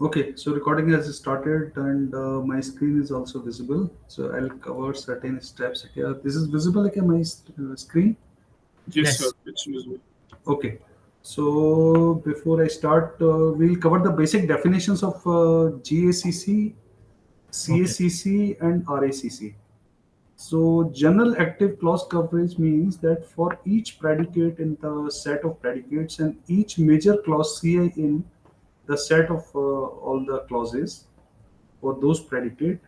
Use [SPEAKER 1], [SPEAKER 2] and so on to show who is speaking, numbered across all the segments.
[SPEAKER 1] Okay, so recording has started and my screen is also visible. So I'll cover certain steps here. This is visible like my screen.
[SPEAKER 2] Yes, sir.
[SPEAKER 3] Yes.
[SPEAKER 2] It's visible.
[SPEAKER 1] Okay. So before I start, we'll cover the basic definitions of GACC,
[SPEAKER 3] Okay.
[SPEAKER 1] CACC, and RACC. So general active clause coverage means that for each predicate in the set of predicates and each major clause CI in the set of all the clauses for those predicate,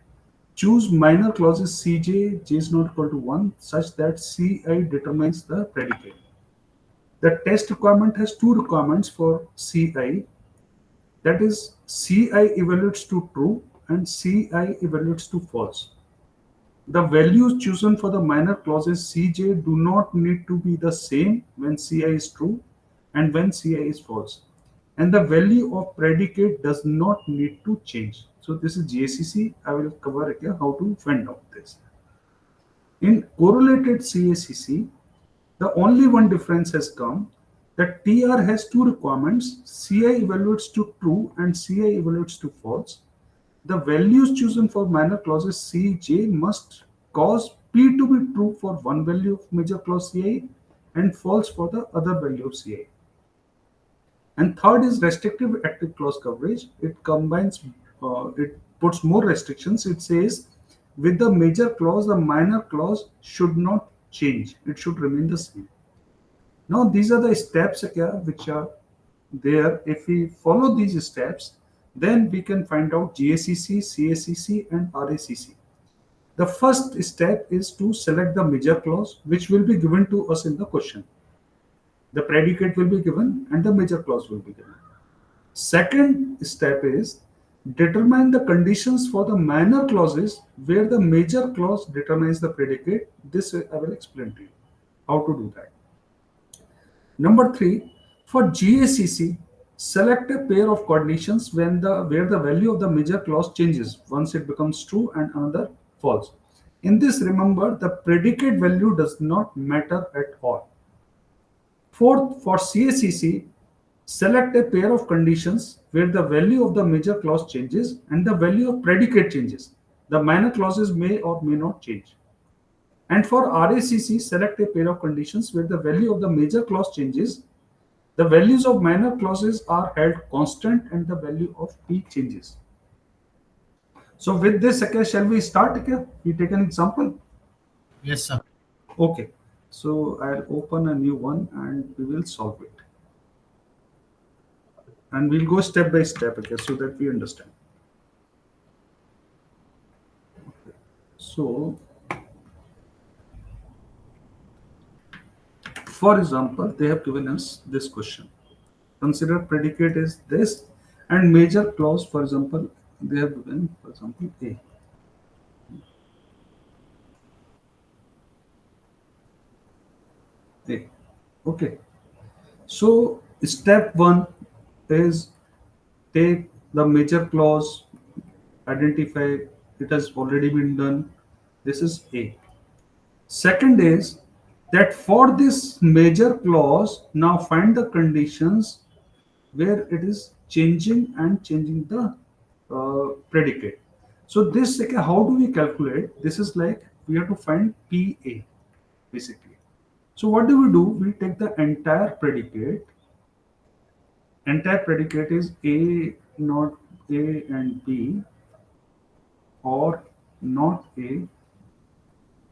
[SPEAKER 1] choose minor clauses Cj, j is not equal to 1 such that Ci determines the predicate. The test requirement has two requirements for Ci, that is Ci evaluates to true and Ci evaluates to false. The values chosen for the minor clauses Cj do not need to be the same when Ci is true and when Ci is false. And the value of predicate does not need to change. So this is GACC. I will cover here how to find out this. In correlated CACC, the only one difference has come that TR has two requirements. Ci evaluates to true and Ci evaluates to false. The values chosen for minor clauses Cj must cause P to be true for one value of major clause Ci and false for the other value of Ci. And third is restrictive active clause coverage. It combines, it puts more restrictions. It says with the major clause, the minor clause should not change. It should remain the same. Now, these are the steps which are there. If we follow these steps, then we can find out GACC, CACC, and RACC. The first step is to select the major clause, which will be given to us in the question. The predicate will be given and the major clause will be given. Second step is determine the conditions for the minor clauses where the major clause determines the predicate. This I will explain to you how to do that. Number three, for GACC, select a pair of conditions when where the value of the major clause changes once it becomes true and another false. In this, remember the predicate value does not matter at all. Fourth, for CACC, select a pair of conditions where the value of the major clause changes and the value of predicate changes. The minor clauses may or may not change. And for RACC, select a pair of conditions where the value of the major clause changes, the values of minor clauses are held constant, and the value of P changes. So with this, okay, shall we start? Okay? We take an example.
[SPEAKER 3] Yes, sir.
[SPEAKER 1] Okay. So I'll open a new one and we will solve it. And we'll go step by step, okay, so that we understand. So, for example, they have given us this question. Consider predicate is this and major clause, for example, they have given, for example, A. A. Okay. So, step one is take the major clause, identify it has already been done. This is A. Second is that for this major clause, now find the conditions where it is changing and changing the predicate. So this, okay, how do we calculate? This is like we have to find PA basically. So what do? We take the entire predicate. Entire predicate is A, not A and B, or not A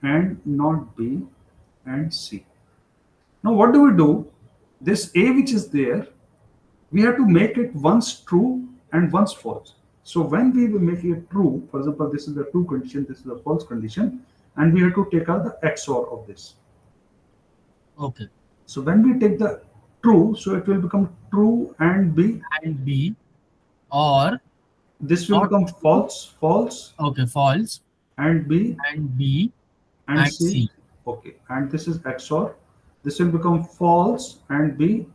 [SPEAKER 1] and not B and C. Now what do? This A which is there, we have to make it once true and once false. So when we will make it true, for example, this is the true condition, this is the false condition, and we have to take out the XOR of this.
[SPEAKER 3] Okay.
[SPEAKER 1] So when we take the true, so it will become true and B.
[SPEAKER 3] And B or
[SPEAKER 1] This will
[SPEAKER 3] not
[SPEAKER 1] become
[SPEAKER 3] true.
[SPEAKER 1] false, false,
[SPEAKER 3] Okay, false.
[SPEAKER 1] and B
[SPEAKER 3] And B
[SPEAKER 1] and
[SPEAKER 3] and
[SPEAKER 1] C.
[SPEAKER 3] C.
[SPEAKER 1] Okay, and this is XOR. This will become false and B.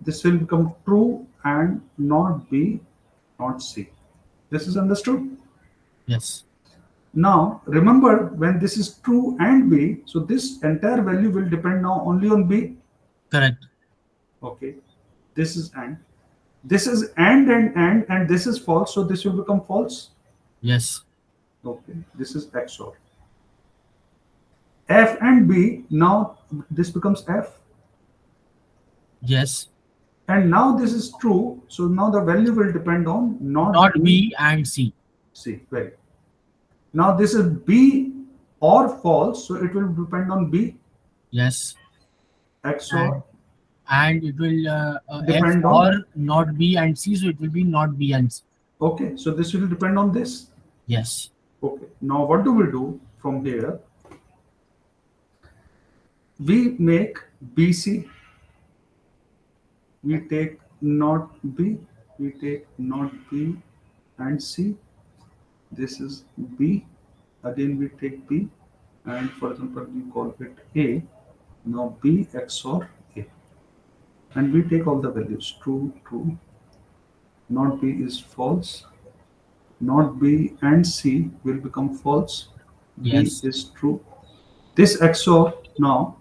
[SPEAKER 1] This will become true and not B, not C. This is understood?
[SPEAKER 3] Yes.
[SPEAKER 1] Now, remember when this is true and B, so this entire value will depend now only on B.
[SPEAKER 3] Correct.
[SPEAKER 1] Okay, this is and. This is and this is false, so this will become false.
[SPEAKER 3] Yes.
[SPEAKER 1] Okay, this is XOR. F and B, now this becomes F,
[SPEAKER 3] Yes.
[SPEAKER 1] and now this is true, so now the value will depend on not
[SPEAKER 3] Not
[SPEAKER 1] B,
[SPEAKER 3] B and C.
[SPEAKER 1] C. Very. Now this is B or false, so it will depend on B.
[SPEAKER 3] Yes.
[SPEAKER 1] XOR
[SPEAKER 3] And it will F
[SPEAKER 1] depend on.
[SPEAKER 3] or not B and C, so it will be not B and C.
[SPEAKER 1] Okay, so this will depend on this.
[SPEAKER 3] Yes.
[SPEAKER 1] Okay, now what do we do from here? We make BC. We take not B. We take not B and C. This is B. Again, we take B, and for example, we call it A. Now B XOR A, and we take all the values true, true. Not B is false. Not B and C will become false. B
[SPEAKER 3] Yes.
[SPEAKER 1] is true. This XOR now,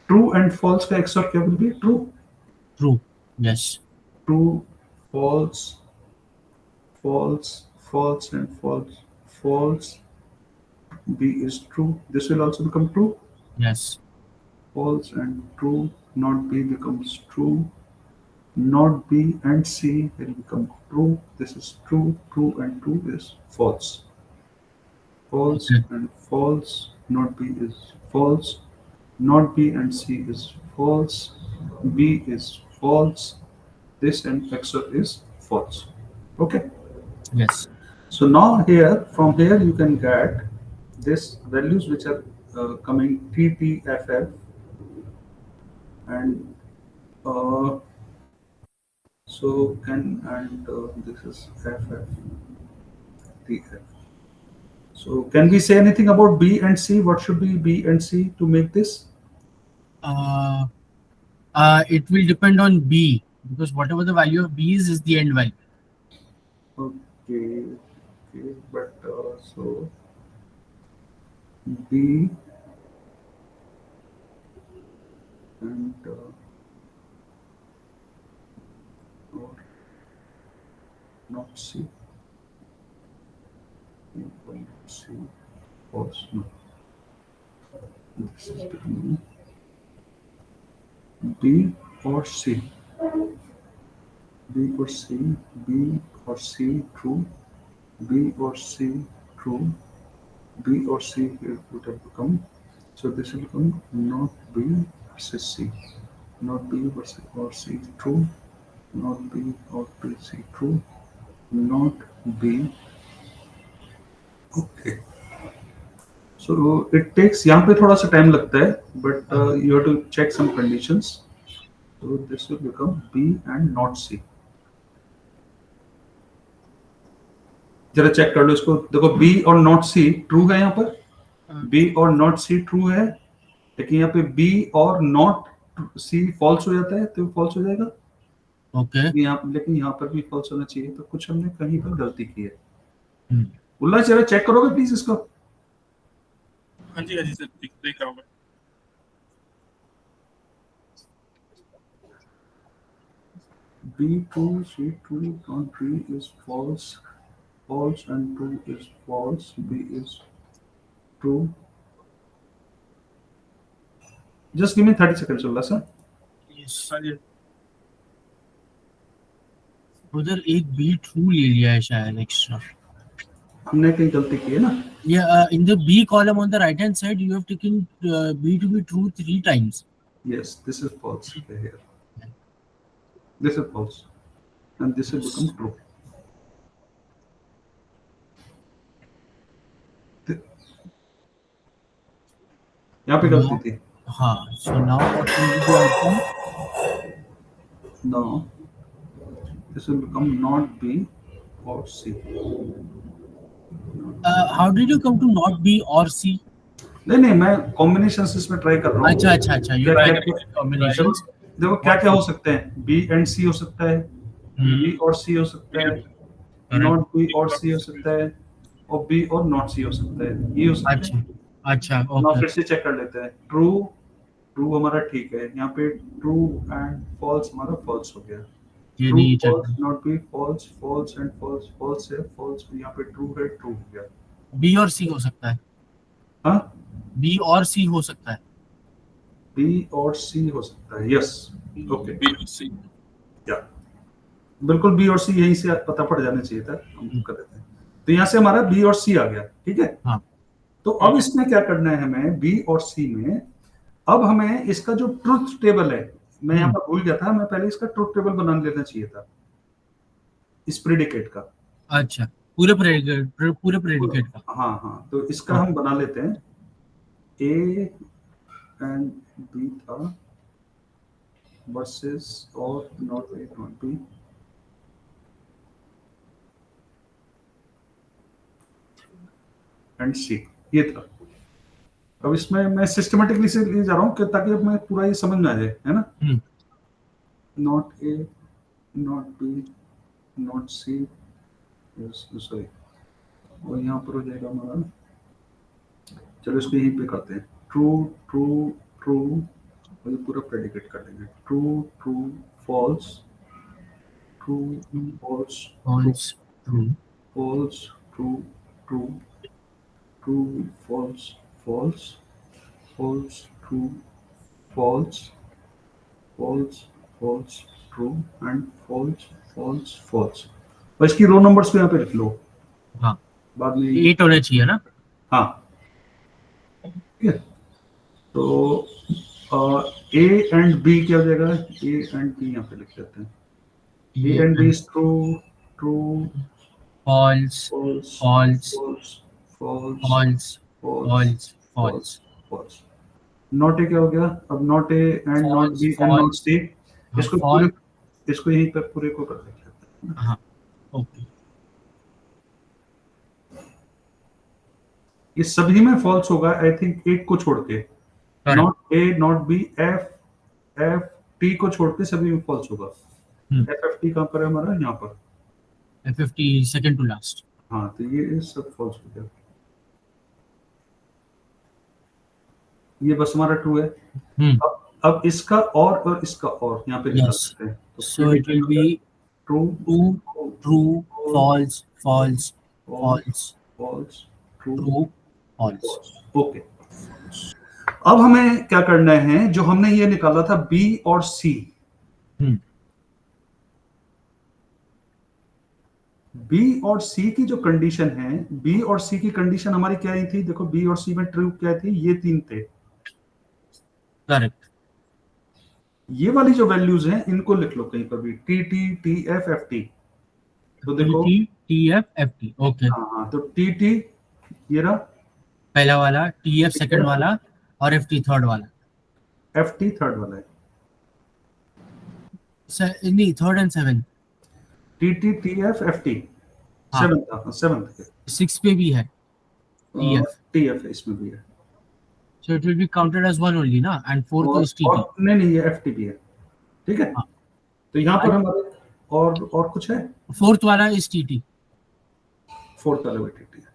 [SPEAKER 1] true and false का XOR क्या will be? True.
[SPEAKER 3] True. Yes.
[SPEAKER 1] True, false, false, false, and false, false. B is true. This will also become true.
[SPEAKER 3] Yes.
[SPEAKER 1] False and true. Not B becomes true. Not B and C will become true. This is true. True and true is false. False
[SPEAKER 3] Okay.
[SPEAKER 1] and false. Not B is false. Not B and C is false. B is false. This and XOR is false. Okay.
[SPEAKER 3] Yes.
[SPEAKER 1] So now here, from here you can get this values which are coming TTFF, and uh, so can and this is FF TF. So can we say anything about B and C? What should be B and C to make this?
[SPEAKER 3] Uh, it will depend on B, because whatever the value of B is the end value.
[SPEAKER 1] Okay, okay, but so B and or not C. Equal to C false. No. This is between B or C. B or C. B or C true. B or C true. B or C would have become. So this will become not B versus C. Not B versus or C true. Not B or B C true. Not B. Okay. So it takes यहाँ पे थोड़ा सा time लगता है, but you have to check some conditions. So this will become B and not C. जरा check कर लो इसको, देखो B और not C ट्रू है यहाँ पर, B और not C ट्रू है, लेकिन यहाँ पे B और not C फॉल्स हो जाता है, तो फॉल्स हो जाएगा.
[SPEAKER 3] Okay.
[SPEAKER 1] लेकिन यहाँ पर भी फॉल्स होना चाहिए, तो कुछ हमने कहीं पर गलती की है.
[SPEAKER 3] Hmm.
[SPEAKER 1] उल्लास जरा चेक करोगे प्लीज इसको.
[SPEAKER 2] हाँ जी सर, देख रहा हूँ मैं.
[SPEAKER 1] B true, C true, not B is false. False and true is false. B is true. Just give me 30 seconds, Ullas sir.
[SPEAKER 3] Yes.
[SPEAKER 2] हाँ जी.
[SPEAKER 3] उधर एक B ट्रू ले लिया है शायद एक्स्ट्रा.
[SPEAKER 1] हमने कहीं गलती की है ना.
[SPEAKER 3] Yeah, in the B column on the right hand side, you have taken B to be true 3 times.
[SPEAKER 1] Yes, this is false here. This is false, and this will become true. यहाँ पे गलती थी.
[SPEAKER 3] हाँ. So now what will be the outcome?
[SPEAKER 1] No, this will become not B or C.
[SPEAKER 3] How did you come to not B or C?
[SPEAKER 1] नहीं मैं combination इसमें try कर रहा हूँ.
[SPEAKER 3] अच्छा. You
[SPEAKER 1] क्या-
[SPEAKER 3] try
[SPEAKER 1] क्या-
[SPEAKER 3] to combinations.
[SPEAKER 1] देखो क्या क्या हो सकते हैं. B and C हो सकता है, B और C हो सकता है, नॉट B और C हो सकता है, और B और नॉट C हो सकता है. ये हो सकता है.
[SPEAKER 3] अच्छा.
[SPEAKER 1] ना
[SPEAKER 3] Okay.
[SPEAKER 1] फिर से चेक कर लेते हैं. ट्रू हमारा ठीक है, यहाँ पे ट्रू एंड फॉल्स हमारा फॉल्स हो गया.
[SPEAKER 3] ये
[SPEAKER 1] ट्रू
[SPEAKER 3] नहीं
[SPEAKER 1] false
[SPEAKER 3] check.
[SPEAKER 1] Not B false false and false false है फॉल्स यहाँ पे ट्रू है ट्रू हो गया
[SPEAKER 3] बी और सी हो सकता है,
[SPEAKER 1] हाँ
[SPEAKER 3] बी और सी हो सकता है।
[SPEAKER 1] बी और सी हो सकता है यस ओके
[SPEAKER 2] बी और सी।
[SPEAKER 1] या बिल्कुल बी और सी यहीं से पता पड़ जाना चाहिए था हम कर देते हैं तो यहाँ से हमारा बी और सी आ गया ठीक है
[SPEAKER 3] हाँ।
[SPEAKER 1] तो अब इसमें क्या करना है हमें बी और सी में अब हमें इसका जो ट्रुथ टेबल है मैं यहाँ पर भूल गया था मैं पहले इसका ट्रुथ टेबल बना लेना चाहिए था इस प्रेडिकेट का
[SPEAKER 3] अच्छा, पूरे प्रेडिकेट का।
[SPEAKER 1] हाँ हाँ तो इसका हम बना लेते हैं ए एंड बी था वर्सेस और not A not B and C ये था अब इसमें मैं सिस्टमेटिकली से ले जा रहा हूँ ताकि अब मैं पूरा ये समझ में आ जाए है ना not A not B not C sorry और यहाँ पर हो जाएगा हमारा चलो इसको यहीं पे करते हैं ट्रू ट्रू ट्रू और ये पूरा प्रेडिकेट कर देंगे true true false true false
[SPEAKER 3] false true
[SPEAKER 1] false true true true false false false true false false false true and false false false और इसकी रो नंबर्स को यहाँ पे लिख लो
[SPEAKER 3] हाँ,
[SPEAKER 1] बाद में
[SPEAKER 3] 8 होना चाहिए ना।
[SPEAKER 1] हाँ ठीक है तो ए एंड बी क्या हो जाएगा ए एंड बी यहाँ पे लिख देते हैं A and B is true true
[SPEAKER 3] false
[SPEAKER 1] false
[SPEAKER 3] false
[SPEAKER 1] false false
[SPEAKER 3] false
[SPEAKER 1] false
[SPEAKER 3] false false.
[SPEAKER 1] False not A क्या हो गया अब not A and not
[SPEAKER 3] False,
[SPEAKER 1] B and not
[SPEAKER 3] false.
[SPEAKER 1] C इसको
[SPEAKER 3] false.
[SPEAKER 1] पूरे इसको यहीं पर पूरे को कर देते हैं
[SPEAKER 3] हाँ, ओके।
[SPEAKER 1] ये सभी में फॉल्स होगा आई थिंक एक को छोड़ के not A not B F F T को छोड़ के सभी में फॉल्स होगा एफ एफ टी कहाँ पर है हमारा यहाँ पर
[SPEAKER 3] F50 सेकंड टू लास्ट।
[SPEAKER 1] हाँ तो ये सब फॉल्स हो गया ये बस हमारा ट्रू है अब इसका और इसका और यहाँ पे निकाल सकते हैं तो
[SPEAKER 3] so it will be
[SPEAKER 1] true
[SPEAKER 3] true false false false
[SPEAKER 1] false true
[SPEAKER 3] true false.
[SPEAKER 1] Okay अब हमें क्या करना है जो हमने ये निकाला था बी और सी बी और सी की जो कंडीशन है बी और सी की कंडीशन हमारी क्या आई थी देखो बी और सी में ट्रू क्या थी ये तीन थे
[SPEAKER 3] करेक्ट।
[SPEAKER 1] ये वाली जो वैल्यूज हैं इनको लिख लो कहीं पर भी T T T F F T तो देखो
[SPEAKER 3] T F F T okay.
[SPEAKER 1] हाँ तो टी टी ये रहा
[SPEAKER 3] पहला वाला, टी एफ सेकंड वाला और एफ टी थर्ड वाला।
[SPEAKER 1] एफ टी थर्ड वाला है
[SPEAKER 3] नहीं, third and seven.
[SPEAKER 1] T T T F F T seventh
[SPEAKER 3] 6 पे भी है
[SPEAKER 1] टी एफ इसमें भी है
[SPEAKER 3] so it will be counted as one only ना and fourth is TT।
[SPEAKER 1] नहीं ये एफ टी भी है ठीक है तो यहाँ पर हमारे और कुछ है
[SPEAKER 3] फोर्थ वाला is TT।
[SPEAKER 1] फोर्थ वाला भी टी है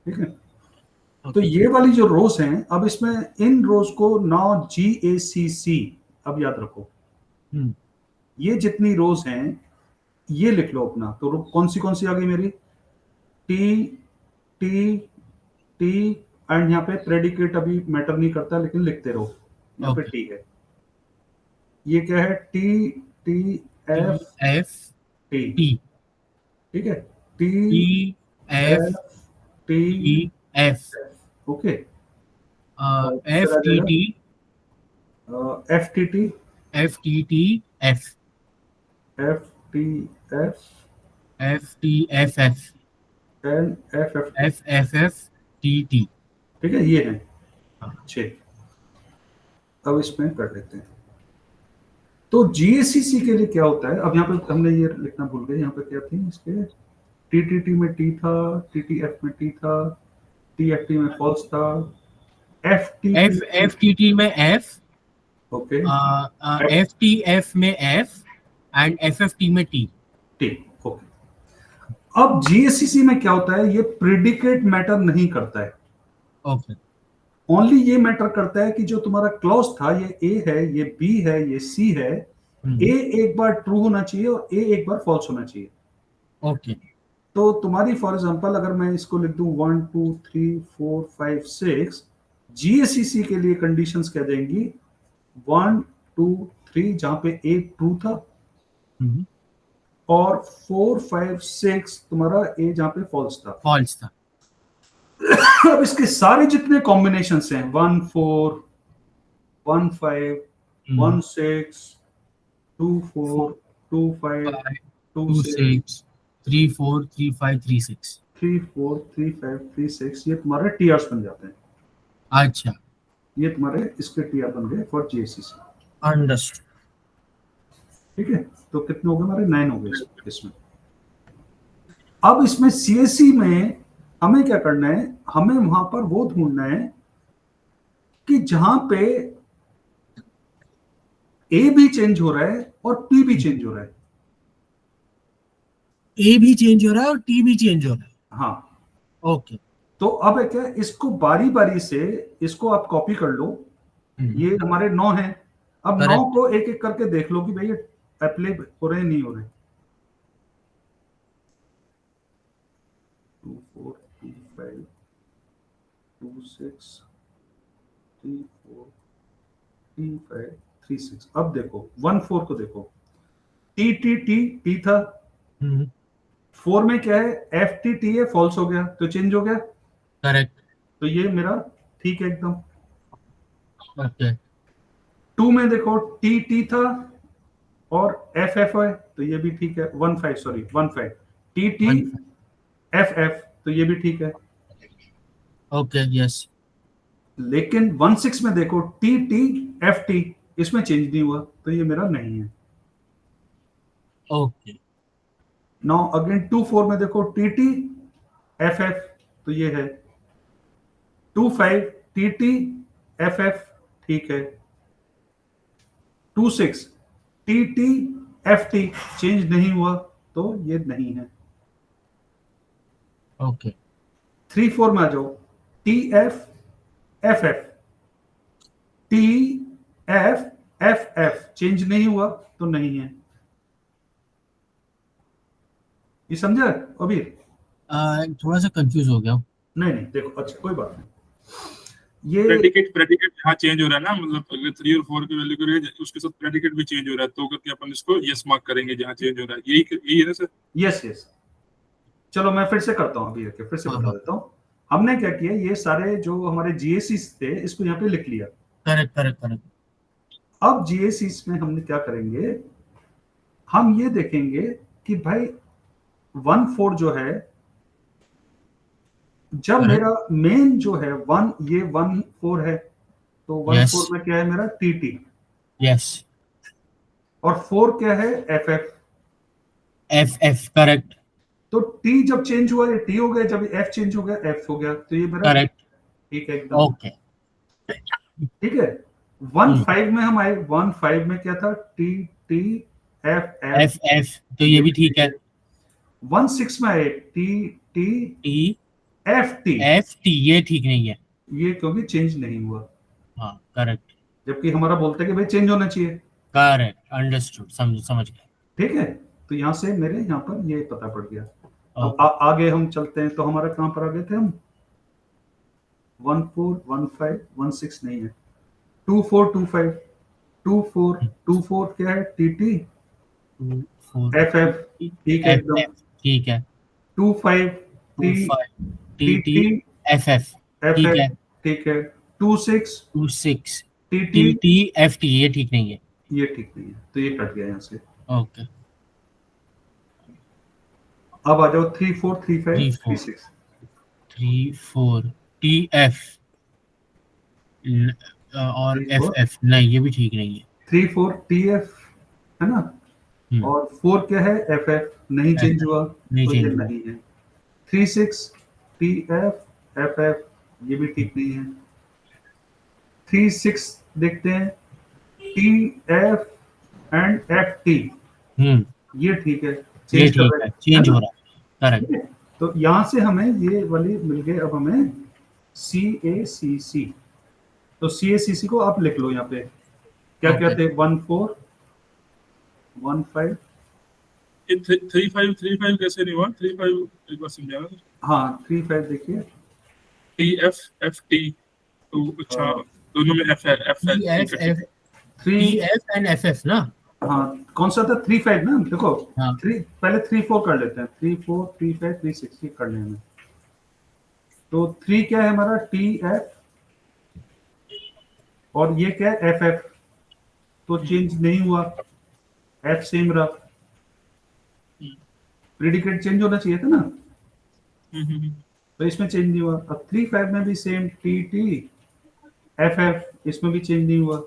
[SPEAKER 1] ठीक है तो ये वाली जो रोज हैं अब इसमें इन रोज को नाउ GACC अब याद रखो ये जितनी रोज हैं ये लिख लो अपना तो कौन सी आ गई मेरी टी टी टी एंड यहाँ पे प्रेडिकेट अभी मैटर नहीं करता लेकिन लिखते रहो यहाँ पे टी है ये क्या है टी टी एफ टी ठीक है T
[SPEAKER 3] F
[SPEAKER 1] T
[SPEAKER 3] F
[SPEAKER 1] okay
[SPEAKER 3] F T T
[SPEAKER 1] F T T
[SPEAKER 3] F T T F
[SPEAKER 1] F T F
[SPEAKER 3] F T F F
[SPEAKER 1] and F F
[SPEAKER 3] F F F T T
[SPEAKER 1] ठीक है ये है छह अब इसमें कर लेते हैं तो GACC के लिए क्या होता है अब यहाँ पे हमने ये लिखना भूल गए यहाँ पे क्या थी इसके TTT में टी था TTF में टी था TFT में फॉल्स था
[SPEAKER 3] FTT में F
[SPEAKER 1] ओके
[SPEAKER 3] FTF में F एंड FFT में T
[SPEAKER 1] ओके अब GACC में क्या होता है ये प्रेडिकेट मैटर नहीं करता है
[SPEAKER 3] ओके
[SPEAKER 1] ओनली ये मैटर करता है कि जो तुम्हारा क्लॉज था ये A है ये B है ये C है ए एक बार ट्रू होना चाहिए और ए एक बार फॉल्स होना चाहिए।
[SPEAKER 3] ओके
[SPEAKER 1] तो तुम्हारी फॉर एग्जांपल अगर मैं इसको लिख दूं 1 2 3 4 5 6, जीएससीसी के लिए कंडीशंस क्या देंगी 1 2 3 जहां पे ए ट्रू था और 4 5 6 तुम्हारा ए जहां पे फॉल्स था।
[SPEAKER 3] फॉल्स था।
[SPEAKER 1] अब इसके सारे जितने कॉम्बिनेशन हैं 1 4 1 5 1 6 2 4 2 5 2
[SPEAKER 3] 2
[SPEAKER 1] 6
[SPEAKER 3] 6 3 4 3 5 3 6।
[SPEAKER 1] 3 4 3 5 3 6 ये तुम्हारे टीआरस बन जाते हैं।
[SPEAKER 3] अच्छा
[SPEAKER 1] ये तुम्हारे इसके टीआर बन गए फॉर जीएससीसी।
[SPEAKER 3] अंडरस्टूड।
[SPEAKER 1] ठीक है, तो कितने हो गए हमारे 9 हो गए इसमें। अब इसमें सीएससी में हमें क्या करना है, हमें वहां पर वो ढूंढना है कि जहां पे ए भी चेंज हो रहा है और पी भी चेंज हो रहा है।
[SPEAKER 3] ए भी चेंज हो रहा है और टी भी चेंज हो रहा है।
[SPEAKER 1] हाँ,
[SPEAKER 3] ओके
[SPEAKER 1] तो अब है क्या, इसको बारी बारी से इसको आप कॉपी कर लो। ये हमारे 9 हैं। अब 9 को एक एक करके देख लो कि भाई ये अप्लाई हो रहे नहीं हो रहे। 2 4 2 5 2 6 3 4 3 5 3 6। अब देखो 1 4 को देखो, टी टी टी टी था। 4 में क्या है, एफ टी टी है, फॉल्स हो गया तो चेंज हो गया।
[SPEAKER 3] करेक्ट।
[SPEAKER 1] तो ये मेरा ठीक है एकदम।
[SPEAKER 3] ओके
[SPEAKER 1] 2 में देखो टी टी था और एफ एफ है तो ये भी ठीक है। 1 5 sorry 1 5 T T F F तो ये भी ठीक है।
[SPEAKER 3] Okay yes.
[SPEAKER 1] लेकिन 1 6 में देखो टी टी एफ टी, इसमें चेंज नहीं हुआ तो ये मेरा नहीं है।
[SPEAKER 3] ओके
[SPEAKER 1] नाउ अगेन 2 4 में देखो टी टी एफ एफ तो ये है। 2 5 टी टी एफ एफ ठीक है। 2 6 T T F T change नहीं हुआ तो ये नहीं है।
[SPEAKER 3] ओके
[SPEAKER 1] 3 4 में आ जाओ, T F F F T F F F change नहीं हुआ तो नहीं है। ये समझा अभी?
[SPEAKER 3] थोड़ा सा कंफ्यूज हो गया।
[SPEAKER 1] नहीं नहीं देखो, अच्छा कोई बात नहीं। ये
[SPEAKER 2] प्रेडिकेट यहाँ चेंज हो रहा है ना, मतलब अगर 3 और 4 की वैल्यू करेंगे उसके साथ प्रेडिकेट भी चेंज हो रहा है, तो करके अपन इसको यस मार्क करेंगे जहाँ चेंज हो रहा है। यही है ना सर?
[SPEAKER 1] Yes yes. चलो मैं फिर से करता हूँ, अभी फिर से बता देता हूँ। हमने क्या किया, ये सारे जो हमारे जीएससी थे इसको यहाँ पे लिख लिया।
[SPEAKER 3] Correct correct correct.
[SPEAKER 1] अब जीएससी में हमने क्या करेंगे, हम ये देखेंगे कि भाई 1 4 जो है, जब मेरा मेन जो है 1 ये 1 4 है तो 1 4 में क्या है मेरा टी टी।
[SPEAKER 3] यस।
[SPEAKER 1] और 4 क्या है F F.
[SPEAKER 3] F F correct.
[SPEAKER 1] तो टी जब चेंज हुआ ये टी हो गया, जब एफ चेंज हो गया एफ हो गया, तो ये मेरा
[SPEAKER 3] करेक्ट।
[SPEAKER 1] ठीक है एकदम।
[SPEAKER 3] ओके
[SPEAKER 1] ठीक है। 1 5 में हम आए, 1 5 में क्या था, T T F F
[SPEAKER 3] F F तो ये भी ठीक है।
[SPEAKER 1] 1 6 में आए T T
[SPEAKER 3] T
[SPEAKER 1] F T,
[SPEAKER 3] F T ये ठीक नहीं है।
[SPEAKER 1] ये क्योंकि चेंज नहीं हुआ,
[SPEAKER 3] हाँ करेक्ट।
[SPEAKER 1] जबकि हमारा बोलता है कि भाई चेंज होना चाहिए।
[SPEAKER 3] करेक्ट अंडरस्टूड, समझ गए।
[SPEAKER 1] ठीक है, तो यहाँ से मेरे यहाँ पर ये पता पड़ गया। अब आगे हम चलते हैं, तो हमारा कहाँ पर आ गए थे हम, 1 4 1 5 1 6 नहीं है, 2 4 2 5 2 4 2 4 क्या है टी टी एफ एफ ठीक है एकदम।
[SPEAKER 3] ठीक है।
[SPEAKER 1] 2 5 T
[SPEAKER 3] T T F F ठीक है।
[SPEAKER 1] ठीक है। 2 6
[SPEAKER 3] 2 6
[SPEAKER 1] T
[SPEAKER 3] T T F T ये ठीक नहीं है।
[SPEAKER 1] ये ठीक नहीं है, तो ये कट गया यहाँ से।
[SPEAKER 3] ओके
[SPEAKER 1] अब आ जाओ 3 4 3 5 3 6
[SPEAKER 3] 3 4 टी एफ और एफ एफ नहीं, ये भी ठीक नहीं है।
[SPEAKER 1] 3 4 टी एफ है ना, और 4 क्या है एफ एफ नहीं चेंज हुआ तो ये नहीं है। 3 6 टी एफ एफ एफ ये भी ठीक नहीं है। 3 6 देखते हैं, T F and F T ये ठीक है, चेंज हो रहा है। करेक्ट। तो यहाँ से हमें ये वाली मिल गए। अब हमें सी ए सी सी, तो सी ए सी सी को आप लिख लो यहाँ पे क्या क्या थे, 1 4 15
[SPEAKER 2] ये 35 कैसे नहीं हुआ? 35 एक बार समझाना सर।
[SPEAKER 1] हाँ 35 देखिए
[SPEAKER 2] TFFT तो अच्छा दोनों में F है, F है,
[SPEAKER 3] TF
[SPEAKER 1] 3
[SPEAKER 3] TF and FF ना?
[SPEAKER 1] हाँ कौन सा था 35 ना देखो
[SPEAKER 3] हाँ
[SPEAKER 1] 3 पहले 3-4 कर लेते हैं 3-4 3-5 3-6 कर लेंगे तो 3 क्या है हमारा TF और ये क्या है FF तो चेंज नहीं हुआ F सेम रहा प्रेडिकेट चेंज होना चाहिए था ना तो इसमें चेंज नहीं हुआ अब 3-5 में भी सेम TT FF इसमें भी चेंज नहीं हुआ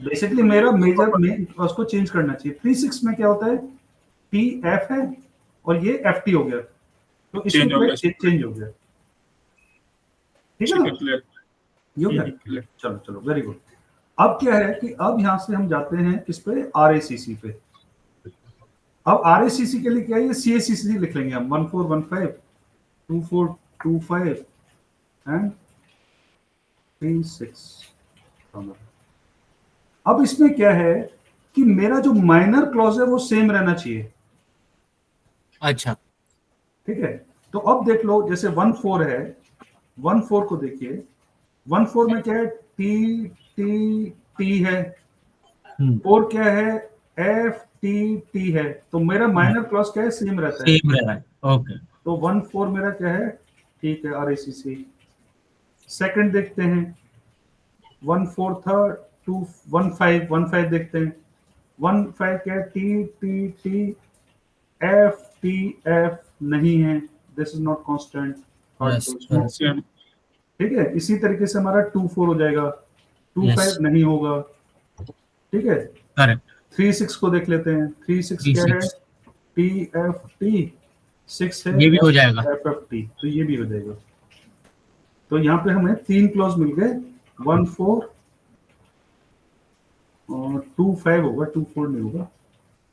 [SPEAKER 1] बेसिकली मेरा मेजर में उसको चेंज करना चाहिए 3-6 में क्या होता है TF है और ये FT हो गया तो
[SPEAKER 2] Change हो
[SPEAKER 1] इसमें
[SPEAKER 2] गया।
[SPEAKER 1] चेंज हो गया ठीक है ना
[SPEAKER 2] क्लियर।
[SPEAKER 1] ये हो गया चलो चलो वेरी गुड अब क्या है कि अब यहाँ से हम जाते हैं किस पे RACC पे अब RACC के लिए क्या है ये CACC लिख लेंगे हम 1415 2425 एंड 36 अब इसमें क्या है कि मेरा जो माइनर क्लॉज है वो सेम रहना चाहिए
[SPEAKER 3] अच्छा
[SPEAKER 1] ठीक है तो अब देख लो जैसे 14 है 14 को देखिए 14 में क्या है टी टी टी है 4 क्या है एफ टी टी है तो मेरा माइनर क्लॉज क्या है सेम रहता है
[SPEAKER 3] सेम रहा है ओके
[SPEAKER 1] तो 14 मेरा क्या है ठीक है RACC सेकंड देखते हैं 14 था 215 देखते हैं 15 क्या है T T T F T F नहीं है दिस इज नॉट कांस्टेंट ठीक है इसी तरीके से हमारा 24 हो जाएगा 25 नहीं होगा ठीक है
[SPEAKER 3] करेक्ट
[SPEAKER 1] 36 को देख लेते हैं 36 क्या है टी एफ टी 6 है
[SPEAKER 3] ये भी हो जाएगा
[SPEAKER 1] एफ एफ टी तो ये भी हो जाएगा तो यहाँ पे हमें 3 क्लॉज मिल गए 14 और 25 होगा 24 नहीं होगा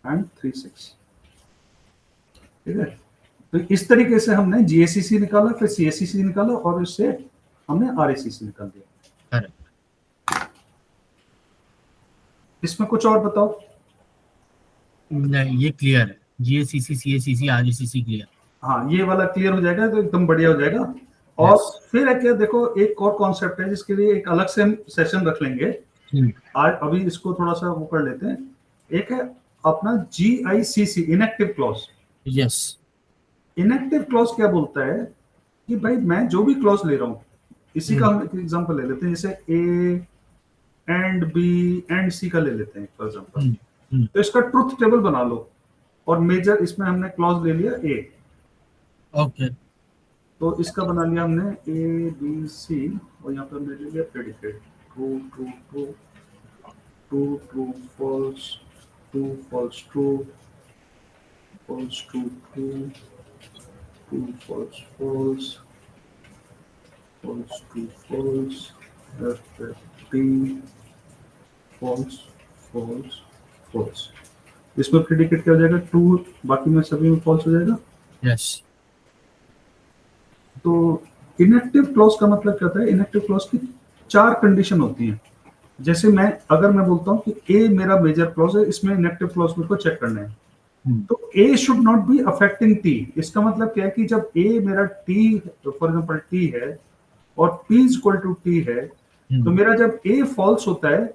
[SPEAKER 1] एंड 36 ठीक है तो इस तरीके से हमने GACC निकाला फिर CACC निकाला और इससे हमने RACC निकाल दिया इसमें कुछ और बताओ
[SPEAKER 3] नहीं ये क्लियर है GACC CACC RACC क्लियर
[SPEAKER 1] हाँ ये वाला क्लियर हो जाएगा तो एकदम बढ़िया हो जाएगा और फिर है क्या देखो एक और कॉन्सेप्ट है जिसके लिए एक अलग से हम सेशन रख लेंगे आज अभी इसको थोड़ा सा वो कर लेते हैं एक है अपना GICC inactive clause
[SPEAKER 3] yes
[SPEAKER 1] inactive clause क्या बोलता है कि भाई मैं जो भी क्लॉज ले रहा हूँ इसी का हम एग्जांपल ले लेते हैं जैसे A and B and C का ले लेते हैं फॉर एग्जांपल तो इसका ट्रुथ टेबल बना लो और मेजर इसमें हमने क्लॉज ले लिया A
[SPEAKER 3] ओके
[SPEAKER 1] तो इसका बना लिया हमने A B C और यहाँ पर हमने ले लिया predicate true true true true true false true false true false true true true false false false true false FFT false false false इसमें प्रेडिकेट क्या हो जाएगा ट्रू बाकी में सभी में फॉल्स हो जाएगा
[SPEAKER 3] यस
[SPEAKER 1] तो इनएक्टिव क्लॉज का मतलब क्या होता है इनएक्टिव क्लॉज की 4 कंडीशन होती हैं जैसे अगर मैं बोलता हूँ कि ए मेरा मेजर क्लॉज है इसमें इनएक्टिव क्लॉज मेरे को चेक करना है तो A should not be affecting T इसका मतलब क्या है कि जब ए मेरा टी फॉर एग्जांपल टी है और P is equal to T है तो मेरा जब ए फॉल्स होता है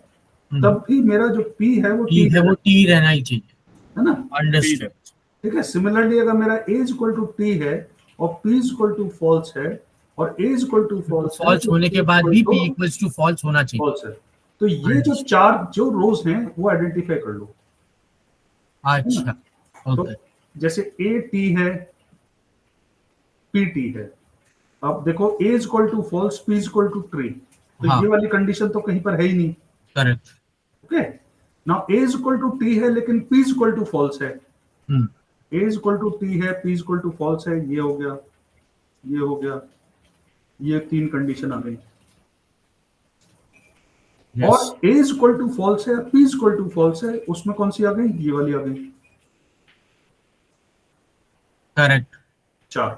[SPEAKER 1] तब भी मेरा जो पी है वो
[SPEAKER 3] टी रहना ही चाहिए
[SPEAKER 1] है ना
[SPEAKER 3] अंडरस्टूड
[SPEAKER 1] ठीक है सिमिलरली अगर मेरा A is equal to T है और p is equal to false है और a is equal to
[SPEAKER 3] false होने के बाद भी p इक्वल्स टू फॉल्स होना चाहिए
[SPEAKER 1] फॉल्स है तो ये जो 4 जो रोज हैं वो आइडेंटिफाई कर लो
[SPEAKER 3] अच्छा
[SPEAKER 1] तो जैसे a t है p t है अब देखो a is equal to false p is equal to true तो ये वाली कंडीशन तो कहीं पर है ही नहीं
[SPEAKER 3] correct
[SPEAKER 1] okay now a is equal to t है लेकिन p is equal to false है a is equal to t है p is equal to false है ये हो गया ये हो गया ये 3 कंडीशन आ गई और a is equal to false है p is equal to false है उसमें कौन सी आ गई ये वाली आ गई
[SPEAKER 3] करेक्ट
[SPEAKER 1] 4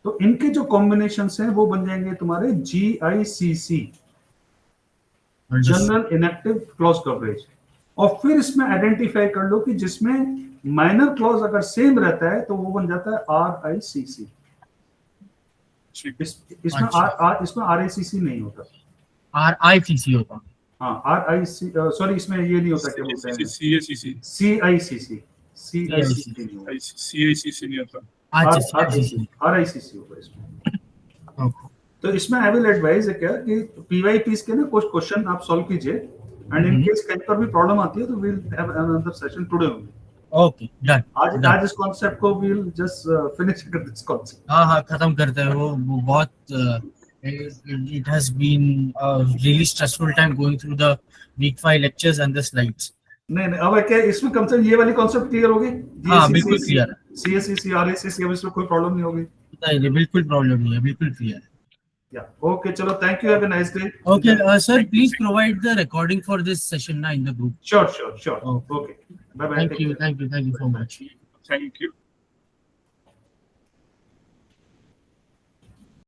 [SPEAKER 1] तो इनके जो कॉम्बिनेशंस हैं वो बन जाएंगे तुम्हारे GICC general inactive clause coverage और फिर इसमें आइडेंटिफाई कर लो कि जिसमें माइनर क्लॉज अगर सेम रहता है तो वो बन जाता है RICC।
[SPEAKER 2] ठीक
[SPEAKER 1] इसमें इसमें RICC नहीं होता।
[SPEAKER 3] RICC होता।
[SPEAKER 1] हाँ RIC सॉरी इसमें ये नहीं होता, क्या बोलते हैं
[SPEAKER 2] CACC
[SPEAKER 1] CICC नहीं होता,
[SPEAKER 2] CICC नहीं होता।
[SPEAKER 3] अच्छा CICC।
[SPEAKER 1] RICC होगा इसमें।
[SPEAKER 3] ओके
[SPEAKER 1] तो इसमें आई विल एडवाइज है क्या कि PYPs के ना कुछ क्वेश्चन आप सॉल्व कीजिए, एंड इन केस कहीं पर भी प्रॉब्लम आती है तो we'll have another session today only.
[SPEAKER 3] Okay done.
[SPEAKER 1] आज इस कॉन्सेप्ट को वील जस्ट फिनिश कर दिस कॉन्सेप्ट।
[SPEAKER 3] हाँ खत्म करते हैं वो बहुत it has been a really stressful time going through the week 5 lectures and the slides.
[SPEAKER 1] नहीं अब क्या इसमें कम से कम ये वाली कॉन्सेप्ट क्लियर होगी?
[SPEAKER 3] हाँ बिल्कुल क्लियर है।
[SPEAKER 1] CACC RICC अब इसमें कोई प्रॉब्लम नहीं होगी।
[SPEAKER 3] नहीं बिल्कुल प्रॉब्लम नहीं है, बिल्कुल क्लियर है।
[SPEAKER 1] या ओके चलो, thank you, have a nice day.
[SPEAKER 3] Okay, sir, please provide the recording for this session in the group.
[SPEAKER 1] Sure.
[SPEAKER 3] Okay.
[SPEAKER 1] Okay, bye bye.
[SPEAKER 3] Thank you so much.
[SPEAKER 2] Thank you.